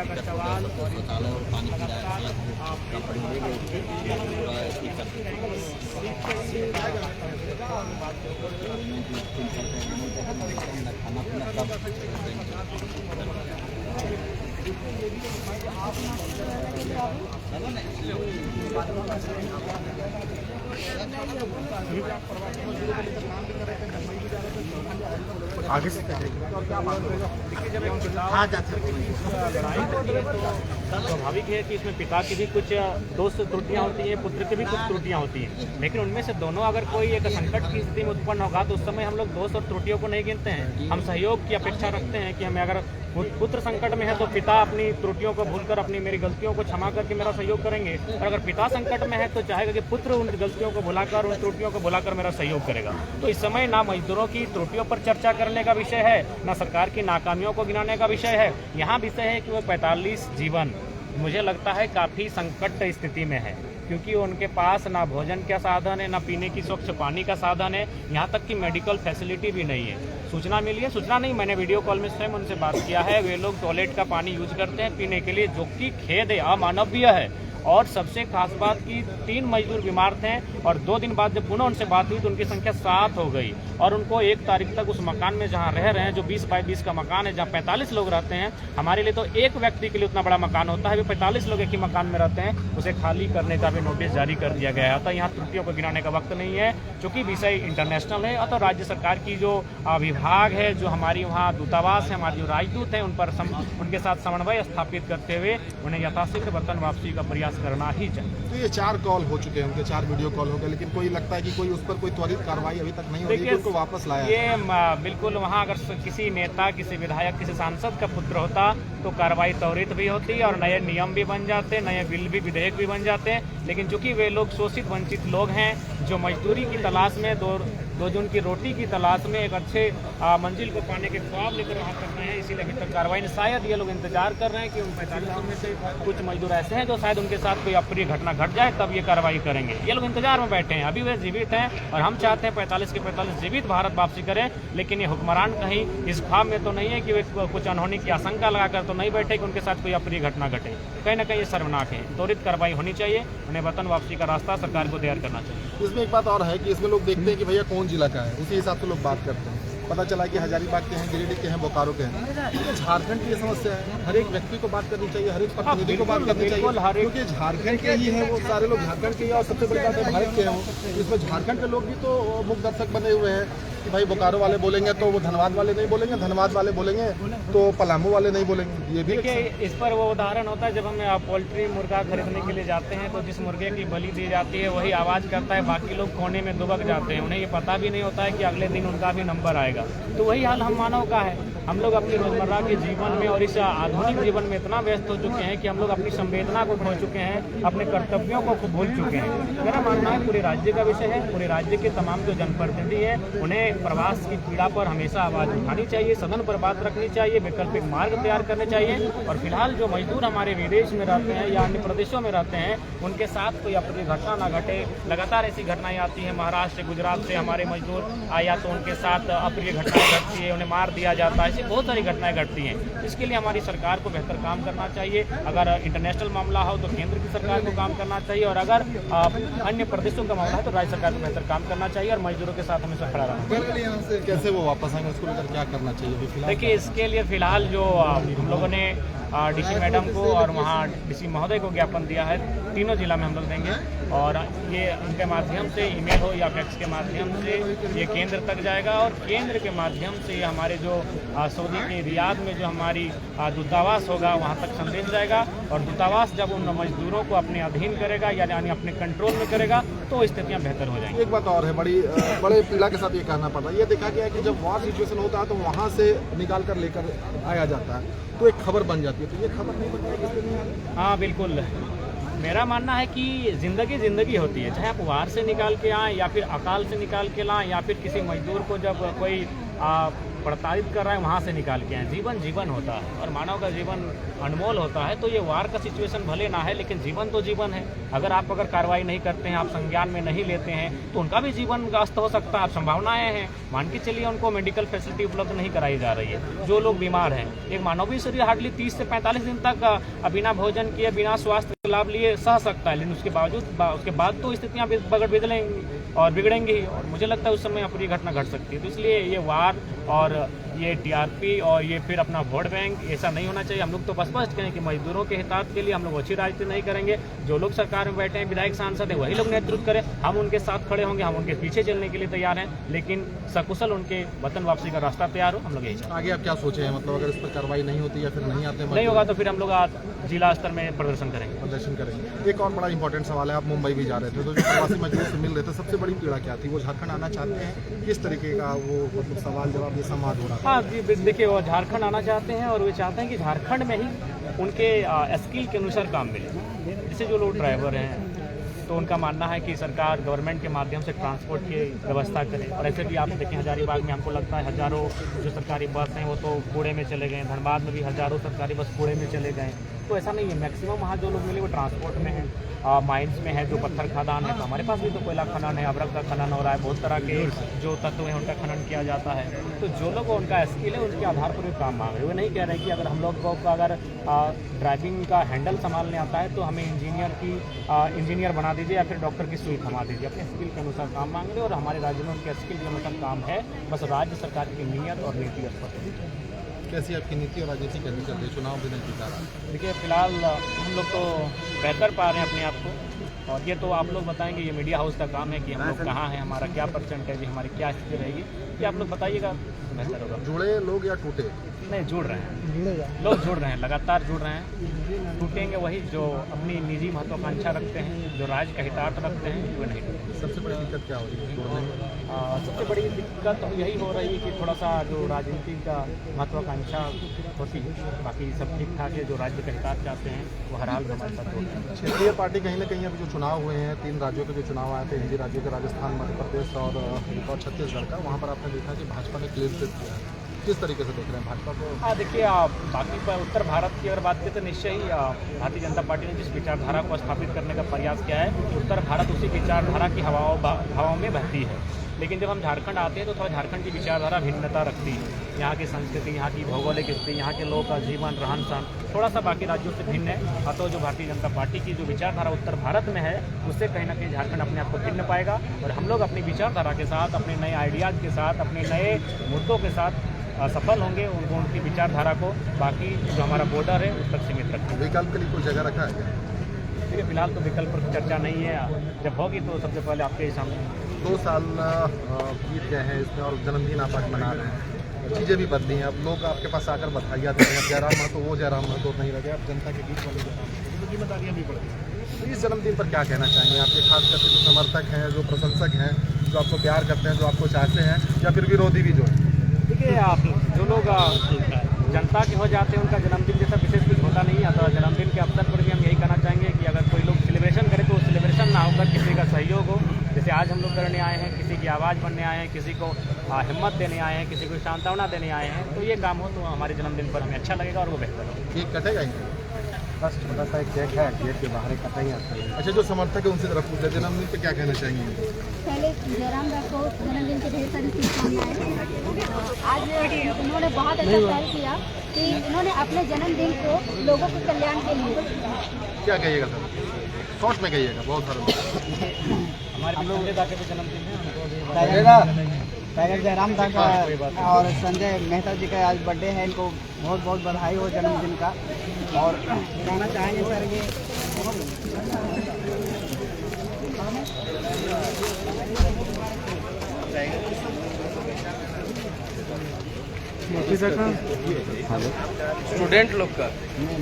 Media का सवाल शौचालय और पानी की कंपनी ले गई थी खाना पीना आगे से स्वाभाविक है कि इसमें पिता की भी कुछ दोष त्रुटियां होती हैं, पुत्र की भी कुछ त्रुटियां होती हैं, लेकिन उनमें से दोनों अगर कोई एक संकट की स्थिति में उत्पन्न होगा तो उस समय हम लोग दोष और त्रुटियों को नहीं गिनते हैं। हम सहयोग की अपेक्षा रखते हैं कि हमें अगर पुत्र संकट में है तो पिता अपनी त्रुटियों को भूलकर अपनी मेरी गलतियों को क्षमा करके मेरा सहयोग करेंगे, और अगर पिता संकट में है तो चाहेगा कि पुत्र उन गलतियों को भुलाकर, उन त्रुटियों को भुलाकर मेरा सहयोग करेगा। तो इस समय ना मजदूरों की त्रुटियों पर चर्चा करने का विषय है, ना सरकार की नाकामियों को गिनाने का विषय है। यहाँ विषय है कि वो 45 जीवन मुझे लगता है काफ़ी संकट स्थिति में है, क्योंकि उनके पास ना भोजन का साधन है, ना पीने की स्वच्छ पानी का साधन है, यहाँ तक कि मेडिकल फैसिलिटी भी नहीं है। सूचना मिली है, सूचना नहीं, मैंने वीडियो कॉल में स्वयं उनसे बात किया है। वे लोग टॉयलेट का पानी यूज करते हैं पीने के लिए, जो कि खेद है, अमानवीय है। और सबसे खास बात कि 3 मजदूर बीमार थे और 2 दिन बाद जब पुनः उनसे बात हुई तो उनकी संख्या 7 हो गई, और उनको 1 तारीख तक उस मकान में जहां रह रहे हैं, जो 20 बाई 20 का मकान है, जहां 45 लोग रहते हैं। हमारे लिए तो एक व्यक्ति के लिए उतना बड़ा मकान होता है, वे 45 लोग एक ही मकान में रहते हैं, उसे खाली करने का भी नोटिस जारी कर दिया गया है। तो यहाँ त्रुटियों को गिनाने का वक्त नहीं है, चूँकि विषय इंटरनेशनल है। तो राज्य सरकार की जो विभाग है, जो हमारी वहाँ दूतावास है, हमारे जो राजदूत हैं, उन पर उनके साथ समन्वय स्थापित करते हुए उन्हें यथाशीघ्र वतन वापसी का प्रयास करना ही चाहिए। तो ये 4 कॉल हो चुके हैं, उनके 4 वीडियो कॉल हो गए, लेकिन कोई लगता है कि कोई उस पर कोई त्वरित कार्रवाई अभी तक नहीं हो रही है, उनको वापस लाया। ये बिल्कुल वहाँ अगर किसी नेता, किसी विधायक, किसी सांसद का पुत्र होता तो कार्रवाई त्वरित भी होती और नए नियम भी बन जाते, नए बिल भी, विधेयक भी बन जाते हैं। लेकिन चूंकि वे लोग शोषित वंचित लोग हैं, जो मजदूरी की तलाश में, दो जून की रोटी की तलाश में एक अच्छे मंजिल को पाने के ख्वाब लेकर वहाँ कर रहे हैं, इसीलिए अभी तक कार्रवाई शायद ये लोग इंतजार कर रहे हैं कि उन 45 में से कुछ मजदूर ऐसे हैं जो शायद उनके साथ कोई अप्रिय घटना घट जाए, तब ये कार्रवाई करेंगे। ये लोग इंतजार में बैठे हैं, अभी वे जीवित हैं और हम चाहते हैं 45 के 45 जीवित भारत वापसी करें। लेकिन ये हुक्मरान कहीं इस ख्वाब में तो नहीं है कि वे कुछ अनहोनी की आशंका लगाकर तो नहीं बैठे कि उनके साथ कोई अप्रिय घटना घटे। कहीं ना कहीं ये शर्मनाक है, त्वरित कार्रवाई होनी चाहिए, उन्हें वतन वापसी का रास्ता सरकार को तैयार करना चाहिए। इसमें एक बात और है कि इसमें लोग देखते हैं कि भैया कौन जिला का है, उसी हिसाब से लोग बात करते हैं। पता चला कि हजारीबाग के हैं, गिरिडीह के हैं, बोकारो के हैं। तो झारखंड की ये समस्या है, हर एक व्यक्ति को बात करनी चाहिए, हर एक प्रतिनिधि को बात करनी चाहिए, क्योंकि झारखंड के ही है वो सारे लोग, झारखंड के ही, और सबसे बड़ी बात है भारत के हैं वो। इसमें झारखंड के लोग भी तो मुख्य दर्शक बने हुए हैं कि भाई बोकारो वाले बोलेंगे तो वो धनबाद वाले नहीं बोलेंगे, धनबाद वाले बोलेंगे तो पलामू वाले नहीं बोलेंगे। ये भी देखिए, इस पर वो उदाहरण होता है जब हम पोल्ट्री मुर्गा खरीदने के लिए जाते हैं तो जिस मुर्गे की बलि दी जाती है वही आवाज़ करता है, बाकी लोग कोने में दुबक जाते हैं, उन्हें ये पता भी नहीं होता है कि अगले दिन उनका भी नंबर आएगा। तो वही हाल हम मानव का है। हम लोग अपनी रोजमर्रा के जीवन में और इस आधुनिक जीवन में इतना व्यस्त हो चुके हैं कि हम लोग अपनी संवेदना को खो चुके हैं, अपने कर्तव्यों को भूल चुके हैं। मेरा मानना है पूरे राज्य का विषय है, पूरे राज्य के तमाम जो जनप्रतिनिधि हैं उन्हें प्रवास की पीड़ा पर हमेशा आवाज़ उठानी चाहिए, सदन पर बात रखनी चाहिए, वैकल्पिक मार्ग तैयार करने चाहिए। और फिलहाल जो मजदूर हमारे विदेश में रहते हैं या अन्य प्रदेशों में रहते हैं, उनके साथ कोई अप्रिय घटना ना घटे। लगातार ऐसी घटनाएं आती हैं, महाराष्ट्र, गुजरात से हमारे मजदूर आया तो उनके साथ अप्रिय घटनाएं घटती है, उन्हें मार दिया जाता है, ऐसी बहुत सारी घटनाएं घटती हैं। इसके लिए हमारी सरकार को बेहतर काम करना चाहिए। अगर इंटरनेशनल मामला हो तो केंद्र की सरकार को काम करना चाहिए, और अगर अन्य प्रदेशों का मामला है तो राज्य सरकार को बेहतर काम करना चाहिए और मजदूरों के साथ हमेशा खड़ा रहना। कैसे वो वापस आएंगे, उसको लेकर क्या करना चाहिए? देखिए, इसके लिए फिलहाल जो हम लोगों ने डीसी मैडम को और वहाँ डीसी महोदय को ज्ञापन दिया है, तीनों जिला में हम लोग देंगे, और ये उनके माध्यम से ईमेल हो या फैक्स के माध्यम से ये केंद्र तक जाएगा, और केंद्र के माध्यम से हमारे जो सऊदी के रियाद में जो हमारी दूतावास होगा वहाँ तक संदेश जाएगा। और दूतावास जब उन मजदूरों को अपने अधीन करेगा यानी अपने कंट्रोल में करेगा तो स्थितियाँ बेहतर हो जाएंगी। एक बात और है, बड़े पीड़ा के साथ ये कहना पड़ता है, ये देखा गया है कि जब वॉर सिचुएशन होता है तो वहाँ से निकाल कर लेकर आया जाता है तो एक खबर बन जाती है, तो ये खबर नहीं बन जाएगी। हाँ बिल्कुल, मेरा मानना है कि ज़िंदगी होती है, चाहे आप वार से निकाल के आएँ या फिर अकाल से निकाल के लाएँ, या फिर किसी मजदूर को जब कोई प्रताड़ित कर रहा है वहाँ से निकाल के आए। जीवन जीवन होता है और मानव का जीवन अनमोल होता है। तो ये वार का सिचुएशन भले ना है, लेकिन जीवन तो जीवन है। अगर कार्रवाई नहीं करते हैं, आप संज्ञान में नहीं लेते हैं, तो उनका भी जीवन अस्त हो सकता है। संभावनाएं हैं, मान के चलिए उनको मेडिकल फैसिलिटी उपलब्ध नहीं कराई जा रही है। जो लोग बीमार हैं, एक मानवीय शरीर हार्डली 30 से 45 दिन तक बिना भोजन किए, बिना स्वास्थ्य लाभ लिए सह सकता है, लेकिन उसके बाद तो स्थितियाँ बिगड़ेंगी और मुझे लगता है उस समय पूरी घटना घट सकती है। तो इसलिए ये वार और ये टीआरपी और ये फिर अपना वोट बैंक, ऐसा नहीं होना चाहिए। हम लोग तो स्पष्ट कहें कि मजदूरों के हितार्थ के लिए हम लोग अच्छी राजनीति नहीं करेंगे। जो लोग सरकार में बैठे हैं, विधायक सांसद है, वही लोग नेतृत्व करें, हम उनके साथ खड़े होंगे, हम उनके पीछे चलने के लिए तैयार हैं, लेकिन सकुशल उनके वतन वापसी का रास्ता तैयार हो। हम लोग यही आगे आप क्या सोचे हैं, मतलब अगर इस पर कार्रवाई नहीं होती या फिर नहीं आते नहीं होगा तो फिर हम लोग आज जिला स्तर में प्रदर्शन करेंगे। एक और बड़ा इंपॉर्टेंट सवाल है, आप मुंबई भी जा रहे थे, तो जो प्रवासी मजदूर से मिल रहे थे, सबसे बड़ी पीड़ा क्या थी? वो झारखंड आना चाहते हैं, किस तरीके का वो मतलब सवाल जवाब ये संवाद हो रहा था? हाँ जी, देखिए वो झारखंड आना चाहते हैं और वे चाहते हैं कि झारखंड में ही उनके स्किल के अनुसार काम मिले। जैसे जो लोग ड्राइवर हैं, तो उनका मानना है कि सरकार गवर्नमेंट के माध्यम से ट्रांसपोर्ट की व्यवस्था करे। और ऐसे भी आप देखें हजारीबाग में हमको लगता है हज़ारों जो सरकारी बस हैं वो तो कूड़े में चले गए, धनबाद में भी हज़ारों सरकारी बस कूड़े में चले गए। तो ऐसा नहीं है, मैक्सिमम वहाँ जो लोग मिले वो ट्रांसपोर्ट में है, माइंस में है, जो पत्थर खदान है। तो हमारे पास भी तो कोयला खनन है, अबरक का खनन हो रहा है, बहुत तरह के जो तत्व हैं उनका खनन किया जाता है। तो जो लोग उनका स्किल है उसके आधार पर भी काम मांग रहे हैं। वो नहीं कह रहे कि अगर हम लोग को अगर ड्राइविंग का हैंडल संभालने आता है तो हमें इंजीनियर बना दीजिए या फिर डॉक्टर की सुई थमा दीजिए। अपने स्किल के अनुसार काम मांग रहे हैं और हमारे राज्य में उनके स्किल के अनुसार काम है। बस राज्य सरकार की नीयत और नीति स्पष्ट है। कैसी आपकी नीति और राजनीति कैसे चल रही है? चुनाव भी नहीं जीता रहा। देखिए फिलहाल हम लोग तो बेहतर पा रहे हैं अपने आप को, और ये तो आप लोग बताएंगे, ये मीडिया हाउस का काम है कि हम लोग कहाँ हैं, हमारा क्या परसेंटेज है, हमारी क्या स्थिति रहेगी, ये आप लोग बताइएगा तो बेहतर होगा। जुड़े लोग या टूटे? नहीं, जुड़ रहे हैं लोग, जुड़ रहे हैं, लगातार जुड़ रहे हैं। टूटेंगे वही जो अपनी निजी महत्वाकांक्षा रखते हैं, जो राज्य का हितार्थ रखते हैं, वो नहीं टूटेंगे। सबसे बड़ी दिक्कत क्या हो रही है? सबसे बड़ी दिक्कत यही हो रही है कि थोड़ा सा जो राजनीति का महत्वाकांक्षा होती है, बाकी सब ठीक ठाक है। जो राज्य का हितार्थ चाहते हैं वो हर हाल में हमारे साथ होते हैं। क्षेत्रीय पार्टी कहीं ना कहीं अभी जो चुनाव हुए हैं, 3 राज्यों के जो चुनाव आए थे, हिंदी राज्यों के, राजस्थान, मध्य प्रदेश और छत्तीसगढ़ का, वहाँ पर आपने देखा कि भाजपा ने क्लीन स्वीप किया है। किस तरीके से देख रहे हैं भाजपा को? हाँ देखिए, बाकी पर उत्तर भारत की अगर बात करें तो निश्चय ही भारतीय जनता पार्टी ने जिस विचारधारा को स्थापित करने का प्रयास किया है, उत्तर भारत उसी विचारधारा की हवाओं में बहती है। लेकिन जब हम झारखंड आते हैं तो थोड़ा झारखंड की विचारधारा भिन्नता रखती है। यहाँ की संस्कृति, यहाँ की भौगोलिक स्थिति, यहाँ के लोगों का जीवन, रहन सहन थोड़ा सा बाकी राज्यों से भिन्न है। तो जो भारतीय जनता पार्टी की जो विचारधारा उत्तर भारत में है, उससे कहीं ना कहीं झारखंड अपने आप को भिन्न पाएगा। और हम लोग अपनी विचारधारा के साथ, अपने नए आइडियाज़ के साथ, अपने नए मुद्दों के साथ सफल होंगे। उनको उनकी विचारधारा को बाकी जो हमारा बॉर्डर है उस तक सीमित रखें। विकल्प के लिए कोई जगह रखा है? देखिए फिलहाल तो विकल्प पर चर्चा नहीं है, जब होगी तो सबसे पहले आपके ही सामने। 2 साल बीत गए हैं इसमें और जन्मदिन आप आज मना रहे हैं, चीज़ें भी बदली हैं। अब लोग आपके पास आकर बधाइयाँ देते हैं। जयराम महतो वो जयराम महतो नहीं रहे, अब जनता के बीच वाले जयराम, जिम्मेदारियाँ भी बढ़ गई। तो इस जन्मदिन पर क्या कहना चाहेंगे आपके, खास करके जो समर्थक हैं, जो प्रशंसक हैं, जो आपको प्यार करते हैं, जो आपको चाहते हैं, या फिर विरोधी भी जो है? देखिए आप जो लोग जनता के हो जाते हैं, उनका जन्मदिन जैसा विशेष कुछ होता नहीं है। तो जन्मदिन के अवसर पर भी हम यही कहना चाहेंगे कि अगर कोई लोग सेलिब्रेशन करे तो सेलिब्रेशन ना होकर किसी का सहयोग हो। जैसे आज हम लोग करने आए हैं, किसी की आवाज़ बनने आए हैं, किसी को हिम्मत देने आए हैं, किसी को सांत्वना देने आए हैं, तो ये काम हो तो हमारे जन्मदिन पर हमें अच्छा लगेगा और वो बेहतर होगा। केक कटेगा ही? बस छोटा सा एक केक है, गेट के बाहर कटा ही आता है। अच्छा, जो समर्थक है उनसे तरफ पूछा, जन्मदिन पर क्या कहना चाहेंगे? पहले जयराम को जन्मदिन की ढेर सारी शुभकामनाएं। आज उन्होंने बहुत अच्छा पहल किया कि इन्होंने अपने जन्मदिन को लोगों के कल्याण के लिए। क्या कहिएगा सर, शॉर्ट में कहिएगा, बहुत सारे हमारे संजय दा के भी जन्मदिन है, उनको भी टाइगर जयराम दा का और संजय मेहता जी का आज बर्थडे है। इनको बहुत बहुत बधाई हो जन्मदिन का। और कहना चाहेंगे सर ये स्टूडेंट लोग का नहीं